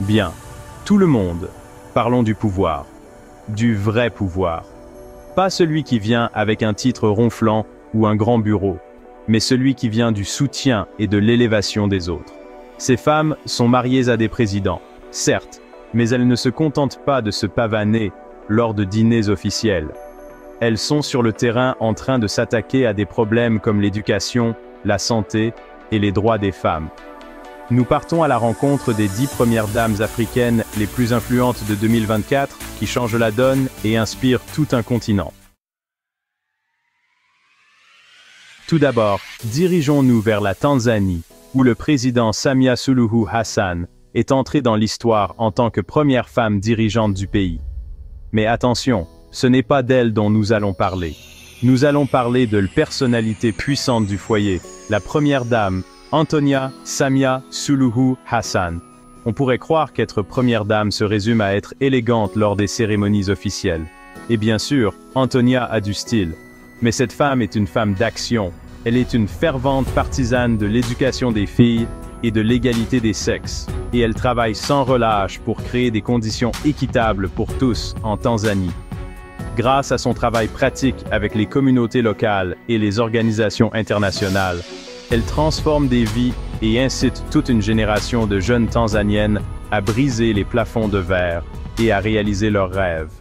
Bien, tout le monde. Parlons du pouvoir. Du vrai pouvoir. Pas celui qui vient avec un titre ronflant ou un grand bureau, mais celui qui vient du soutien et de l'élévation des autres. Ces femmes sont mariées à des présidents, certes, mais elles ne se contentent pas de se pavaner lors de dîners officiels. Elles sont sur le terrain en train de s'attaquer à des problèmes comme l'éducation, la santé et les droits des femmes. Nous partons à la rencontre des 10 premières dames africaines les plus influentes de 2024 qui changent la donne et inspirent tout un continent. Tout d'abord, dirigeons-nous vers la Tanzanie, où le président Samia Suluhu Hassan est entré dans l'histoire en tant que première femme dirigeante du pays. Mais attention, ce n'est pas d'elle dont nous allons parler. Nous allons parler de la personnalité puissante du foyer, la première dame, Antonia Samia Suluhu Hassan. On pourrait croire qu'être première dame se résume à être élégante lors des cérémonies officielles. Et bien sûr, Antonia a du style. Mais cette femme est une femme d'action. Elle est une fervente partisane de l'éducation des filles et de l'égalité des sexes. Et elle travaille sans relâche pour créer des conditions équitables pour tous en Tanzanie. Grâce à son travail pratique avec les communautés locales et les organisations internationales, elle transforme des vies et incite toute une génération de jeunes Tanzaniennes à briser les plafonds de verre et à réaliser leurs rêves.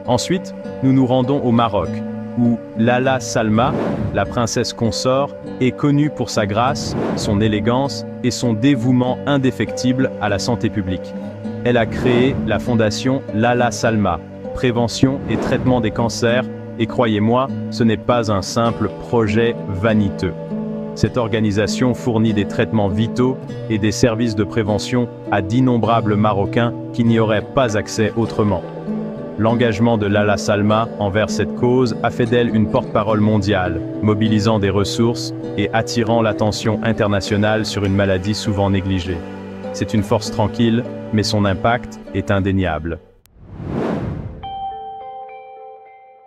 Ensuite, nous nous rendons au Maroc, où Lala Salma, la princesse consort, est connue pour sa grâce, son élégance et son dévouement indéfectible à la santé publique. Elle a créé la fondation Lala Salma, prévention et traitement des cancers, et croyez-moi, ce n'est pas un simple projet vaniteux. Cette organisation fournit des traitements vitaux et des services de prévention à d'innombrables Marocains qui n'y auraient pas accès autrement. L'engagement de Lala Salma envers cette cause a fait d'elle une porte-parole mondiale, mobilisant des ressources et attirant l'attention internationale sur une maladie souvent négligée. C'est une force tranquille, mais son impact est indéniable.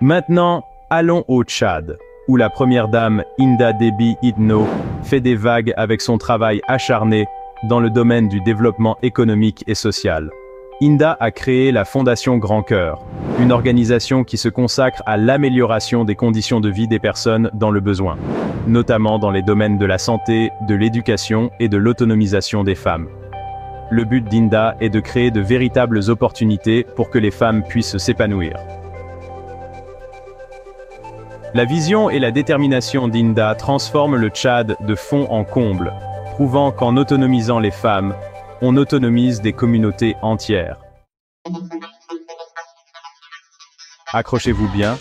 Maintenant, allons au Tchad, où la première dame Inda Déby Itno fait des vagues avec son travail acharné dans le domaine du développement économique et social. Inda a créé la Fondation Grand Cœur, une organisation qui se consacre à l'amélioration des conditions de vie des personnes dans le besoin, notamment dans les domaines de la santé, de l'éducation et de l'autonomisation des femmes. Le but d'Inda est de créer de véritables opportunités pour que les femmes puissent s'épanouir. La vision et la détermination d'Inda transforment le Tchad de fond en comble, prouvant qu'en autonomisant les femmes, on autonomise des communautés entières. Accrochez-vous bien,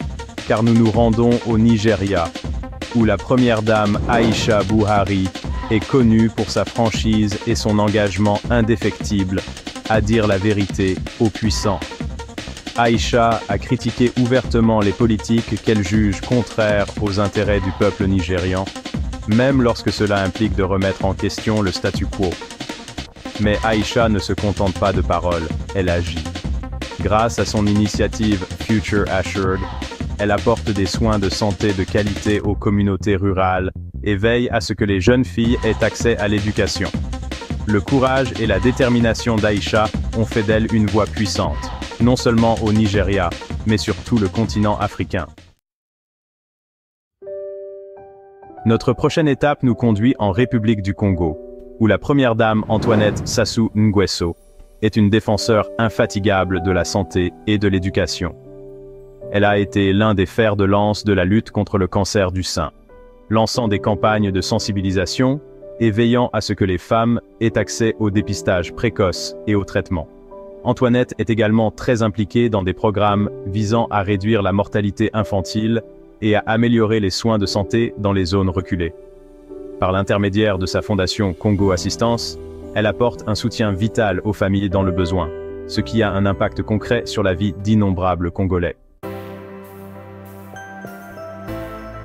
car nous nous rendons au Nigeria, où la première dame Aïcha Buhari est connue pour sa franchise et son engagement indéfectible à dire la vérité aux puissants. Aïcha a critiqué ouvertement les politiques qu'elle juge contraires aux intérêts du peuple nigérian, même lorsque cela implique de remettre en question le statu quo. Mais Aïcha ne se contente pas de paroles, elle agit. Grâce à son initiative Future Assured, elle apporte des soins de santé de qualité aux communautés rurales et veille à ce que les jeunes filles aient accès à l'éducation. Le courage et la détermination d'Aïcha ont fait d'elle une voix puissante, non seulement au Nigeria, mais sur tout le continent africain. Notre prochaine étape nous conduit en République du Congo, où la première dame Antoinette Sassou Nguesso est une défenseur infatigable de la santé et de l'éducation. Elle a été l'un des fers de lance de la lutte contre le cancer du sein, lançant des campagnes de sensibilisation et veillant à ce que les femmes aient accès au dépistage précoce et au traitement. Antoinette est également très impliquée dans des programmes visant à réduire la mortalité infantile et à améliorer les soins de santé dans les zones reculées. Par l'intermédiaire de sa fondation Congo Assistance, elle apporte un soutien vital aux familles dans le besoin, ce qui a un impact concret sur la vie d'innombrables Congolais.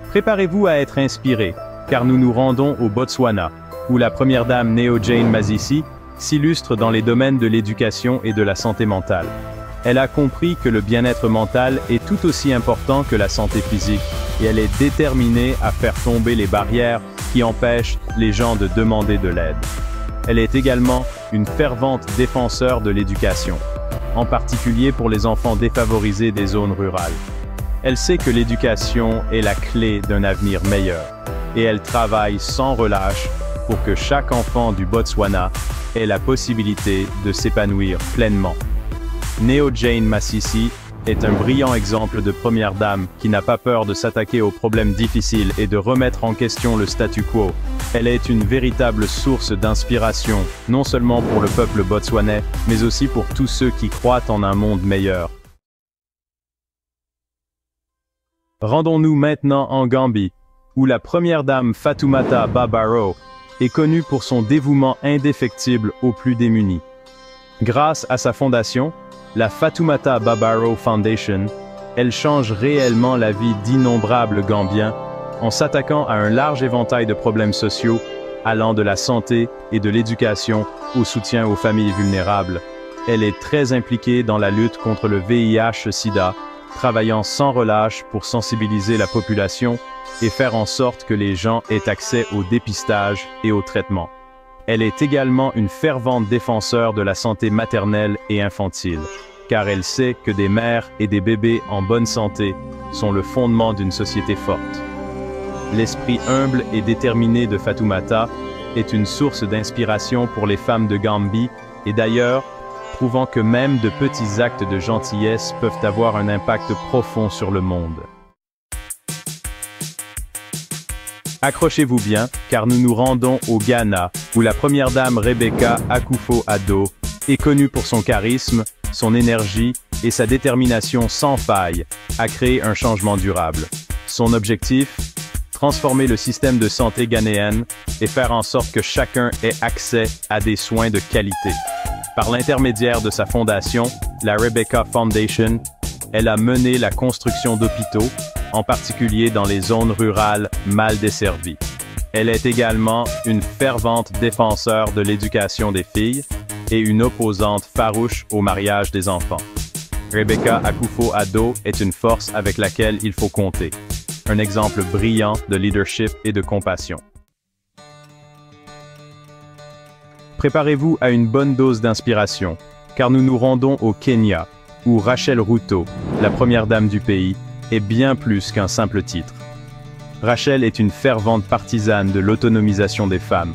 Préparez-vous à être inspirés, car nous nous rendons au Botswana, où la première dame Neo Jane Masisi s'illustre dans les domaines de l'éducation et de la santé mentale. Elle a compris que le bien-être mental est tout aussi important que la santé physique, et elle est déterminée à faire tomber les barrières qui empêchent les gens de demander de l'aide. Elle est également une fervente défenseur de l'éducation, en particulier pour les enfants défavorisés des zones rurales. Elle sait que l'éducation est la clé d'un avenir meilleur, et elle travaille sans relâche pour que chaque enfant du Botswana ait la possibilité de s'épanouir pleinement. Neo Jane Masisi est un brillant exemple de première dame qui n'a pas peur de s'attaquer aux problèmes difficiles et de remettre en question le statu quo. Elle est une véritable source d'inspiration, non seulement pour le peuple botswanais, mais aussi pour tous ceux qui croient en un monde meilleur. Rendons-nous maintenant en Gambie, où la première dame Fatoumata Bah Barrow est connue pour son dévouement indéfectible aux plus démunis. Grâce à sa fondation, la Fatoumata Bah Barrow Foundation, elle change réellement la vie d'innombrables Gambiens en s'attaquant à un large éventail de problèmes sociaux, allant de la santé et de l'éducation au soutien aux familles vulnérables. Elle est très impliquée dans la lutte contre le VIH-Sida, travaillant sans relâche pour sensibiliser la population et faire en sorte que les gens aient accès au dépistage et au traitement. Elle est également une fervente défenseur de la santé maternelle et infantile, car elle sait que des mères et des bébés en bonne santé sont le fondement d'une société forte. L'esprit humble et déterminé de Fatoumata est une source d'inspiration pour les femmes de Gambie et d'ailleurs, prouvant que même de petits actes de gentillesse peuvent avoir un impact profond sur le monde. Accrochez-vous bien, car nous nous rendons au Ghana, où la première dame Rebecca Akufo-Addo est connue pour son charisme, son énergie et sa détermination sans faille à créer un changement durable. Son objectif? Transformer le système de santé ghanéen et faire en sorte que chacun ait accès à des soins de qualité. Par l'intermédiaire de sa fondation, la Rebecca Foundation, elle a mené la construction d'hôpitaux, en particulier dans les zones rurales mal desservies. Elle est également une fervente défenseur de l'éducation des filles et une opposante farouche au mariage des enfants. Rebecca Akufo-Addo est une force avec laquelle il faut compter. Un exemple brillant de leadership et de compassion. Préparez-vous à une bonne dose d'inspiration, car nous nous rendons au Kenya, où Rachel Ruto, la première dame du pays, est bien plus qu'un simple titre. Rachel est une fervente partisane de l'autonomisation des femmes,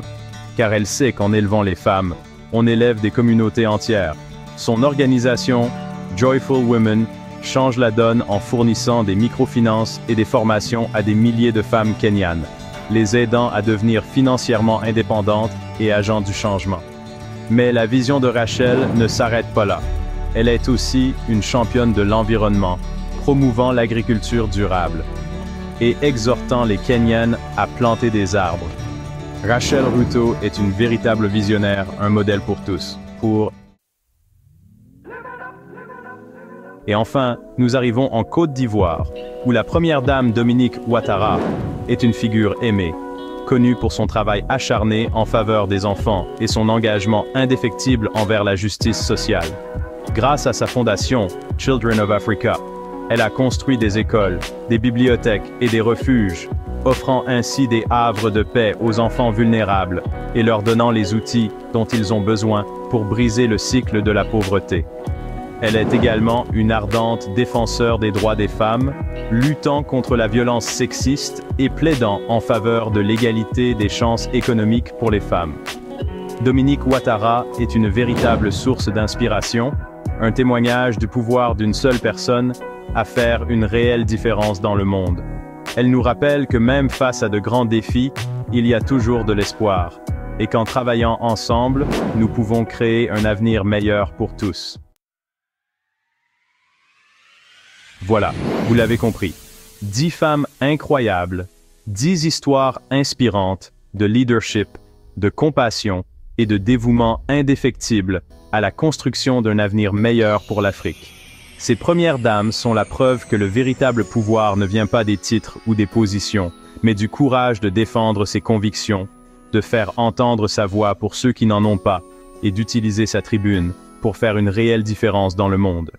car elle sait qu'en élevant les femmes, on élève des communautés entières. Son organisation, Joyful Women, change la donne en fournissant des microfinances et des formations à des milliers de femmes kenyanes, les aidant à devenir financièrement indépendantes et agents du changement. Mais la vision de Rachel ne s'arrête pas là. Elle est aussi une championne de l'environnement, promouvant l'agriculture durable et exhortant les Kenyanes à planter des arbres. Rachel Ruto est une véritable visionnaire, un modèle pour tous. Et enfin, nous arrivons en Côte d'Ivoire, où la première dame Dominique Ouattara est une figure aimée, connue pour son travail acharné en faveur des enfants et son engagement indéfectible envers la justice sociale. Grâce à sa fondation, Children of Africa, elle a construit des écoles, des bibliothèques et des refuges, offrant ainsi des havres de paix aux enfants vulnérables et leur donnant les outils dont ils ont besoin pour briser le cycle de la pauvreté. Elle est également une ardente défenseur des droits des femmes, luttant contre la violence sexiste et plaidant en faveur de l'égalité des chances économiques pour les femmes. Dominique Ouattara est une véritable source d'inspiration, un témoignage du pouvoir d'une seule personne à faire une réelle différence dans le monde. Elle nous rappelle que même face à de grands défis, il y a toujours de l'espoir, et qu'en travaillant ensemble, nous pouvons créer un avenir meilleur pour tous. Voilà, vous l'avez compris. 10 femmes incroyables, 10 histoires inspirantes de leadership, de compassion et de dévouement indéfectible à la construction d'un avenir meilleur pour l'Afrique. Ces premières dames sont la preuve que le véritable pouvoir ne vient pas des titres ou des positions, mais du courage de défendre ses convictions, de faire entendre sa voix pour ceux qui n'en ont pas, et d'utiliser sa tribune pour faire une réelle différence dans le monde.